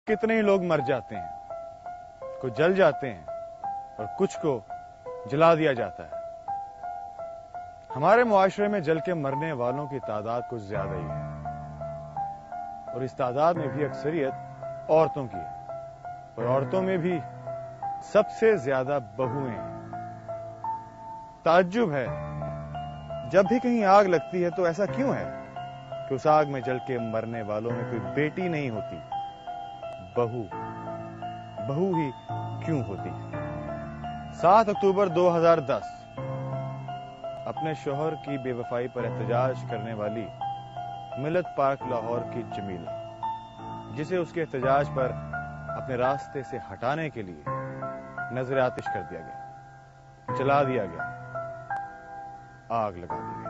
कितने ही लोग मर जाते हैं, कुछ जल जाते हैं और कुछ को जला दिया जाता है। हमारे मुआशरे में जल के मरने वालों की तादाद कुछ ज्यादा ही है और इस तादाद में भी अक्सरियत औरतों की है और औरतों में भी सबसे ज्यादा बहुएं हैं। ताज्जुब है, जब भी कहीं आग लगती है तो ऐसा क्यों है कि उस आग में जल के मरने वालों में कोई बेटी नहीं होती, बहू ही क्यों होती है। 7 अक्टूबर 2010 अपने शौहर की बेवफाई पर एहतजाज करने वाली मिलत पार्क लाहौर की जमीला, जिसे उसके एहतजाज पर अपने रास्ते से हटाने के लिए नजर आतिश कर दिया गया, जला दिया गया, आग लगा दी गई।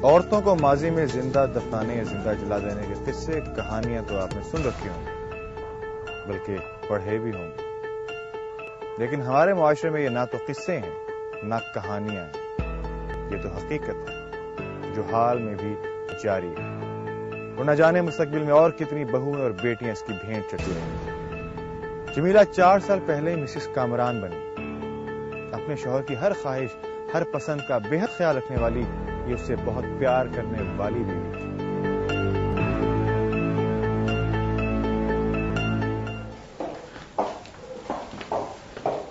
औरतों को माजी में जिंदा दफनाने या जिंदा जला देने के किस्से कहानियां तो आपने सुन रखी होंगी, बल्कि पढ़े भी होंगे, लेकिन हमारे मुआशरे में ये ना तो किस्से हैं ना कहानियां हैं, ये तो हकीकत है जो हाल में भी जारी है और न जाने मुस्तकबिल में और कितनी बहुएं और बेटियां इसकी भेंट चढ़ती रहेंगी। जमीला 4 साल पहले मिसिस कामरान बनी। अपने शौहर की हर ख्वाहिश, हर पसंद का बेहद ख्याल रखने वाली, ये उससे बहुत प्यार करने वाली बीवी थी।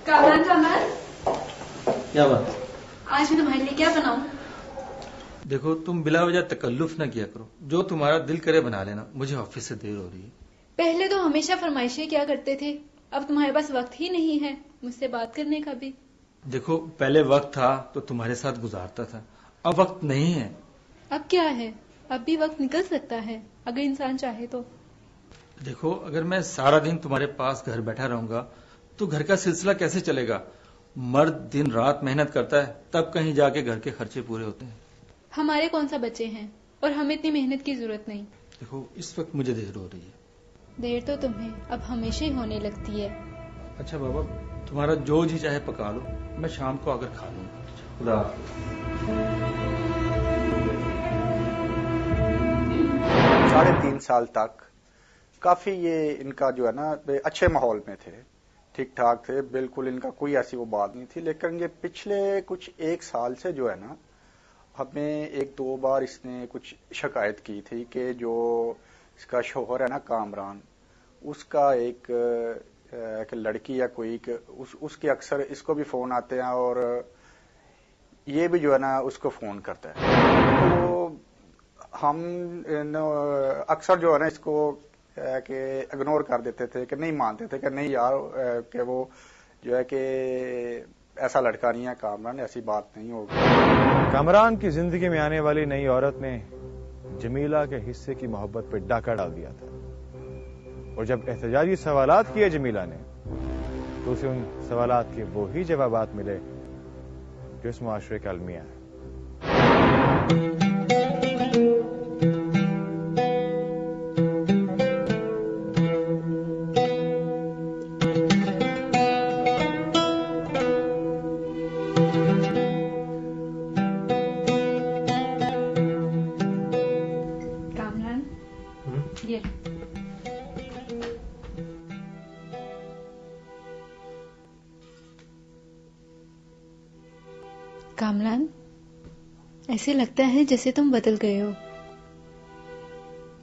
कामरान, क्या बात? आज मैं तुम्हारे लिए क्या बनाऊं? देखो, तुम बिला वजह तकल्लुफ ना किया करो, जो तुम्हारा दिल करे बना लेना। मुझे ऑफिस से देर हो रही है। पहले तो हमेशा फरमाइशें क्या करते थे, अब तुम्हारे पास वक्त ही नहीं है मुझसे बात करने का भी। देखो, पहले वक्त था तो तुम्हारे साथ गुजारता था, अब वक्त नहीं है। अब क्या है, अब भी वक्त निकल सकता है अगर इंसान चाहे तो। देखो, अगर मैं सारा दिन तुम्हारे पास घर बैठा रहूंगा तो घर का सिलसिला कैसे चलेगा? मर्द दिन रात मेहनत करता है, तब कहीं जाके घर के खर्चे पूरे होते हैं। हमारे कौन सा बच्चे हैं और हमें इतनी मेहनत की जरूरत नहीं। देखो, इस वक्त मुझे देर हो रही है। देर तो तुम्हें अब हमेशा ही होने लगती है। अच्छा बाबा, तुम्हारा जो जी चाहे पका लो, मैं शाम को आकर खा लूंगा। खुदा हाफिज। 3.5 साल तक काफी ये इनका जो है ना अच्छे माहौल में थे, ठीक ठाक थे, बिल्कुल इनका कोई ऐसी वो बात नहीं थी। लेकिन ये पिछले कुछ 1 साल से जो है ना, हमें 1-2 बार इसने कुछ शिकायत की थी कि जो इसका शौहर है ना कामरान, उसका एक लड़की या कोई उसके अक्सर इसको भी फोन आते हैं और ये भी जो है ना उसको फोन करता है। तो हम अक्सर जो है ना इसको कि इग्नोर कर देते थे, कि नहीं मानते थे कि नहीं यार, कि वो जो है कि ऐसा लड़का नहीं है कामरान, ऐसी बात नहीं होगी। कामरान की जिंदगी में आने वाली नई औरत ने जमीला के हिस्से की मोहब्बत पर डाका डाल दिया था और जब एहतजाजी सवालात किए जमीला ने, तो उसे उन सवालात के वो ही जवाबात मिले जो इस मुआशरे का अलमिया है। कामरान, ये कामरान, ऐसे लगता है जैसे तुम बदल गए हो।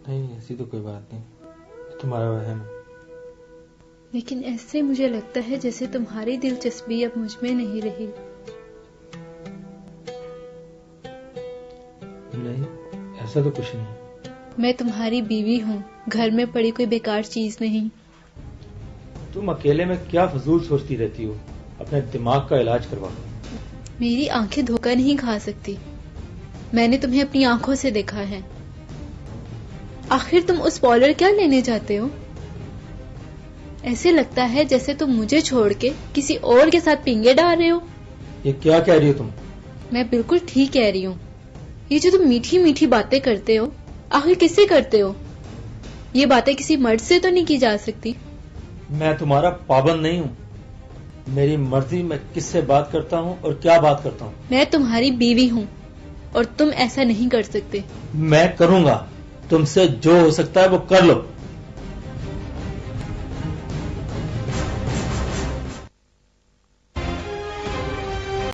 नहीं, ऐसी तो कोई बात नहीं, तुम्हारा वहम है। लेकिन ऐसे मुझे लगता है जैसे तुम्हारी दिलचस्पी अब मुझ में नहीं रही। नहीं, ऐसा तो कुछ नहीं। मैं तुम्हारी बीवी हूँ, घर में पड़ी कोई बेकार चीज नहीं। तुम अकेले में क्या फजूल सोचती रहती हो? अपने दिमाग का इलाज करवा लो। मेरी आंखें धोखा नहीं खा सकती, मैंने तुम्हें अपनी आंखों से देखा है। आखिर तुम उस पॉलर क्या लेने जाते हो? ऐसे लगता है जैसे तुम मुझे छोड़ के किसी और के साथ पिंगे डाल रहे हो। ये क्या कह रही हो तुम? मैं बिल्कुल ठीक कह रही हूँ। ये जो तुम मीठी मीठी बातें करते हो, आखिर किससे करते हो? ये बातें किसी मर्द से तो नहीं की जा सकती। मैं तुम्हारा पाबंद नहीं हूँ। मेरी मर्जी मैं किससे बात करता हूँ और क्या बात करता हूँ। मैं तुम्हारी बीवी हूँ और तुम ऐसा नहीं कर सकते। मैं करूंगा। तुमसे जो हो सकता है वो कर लो।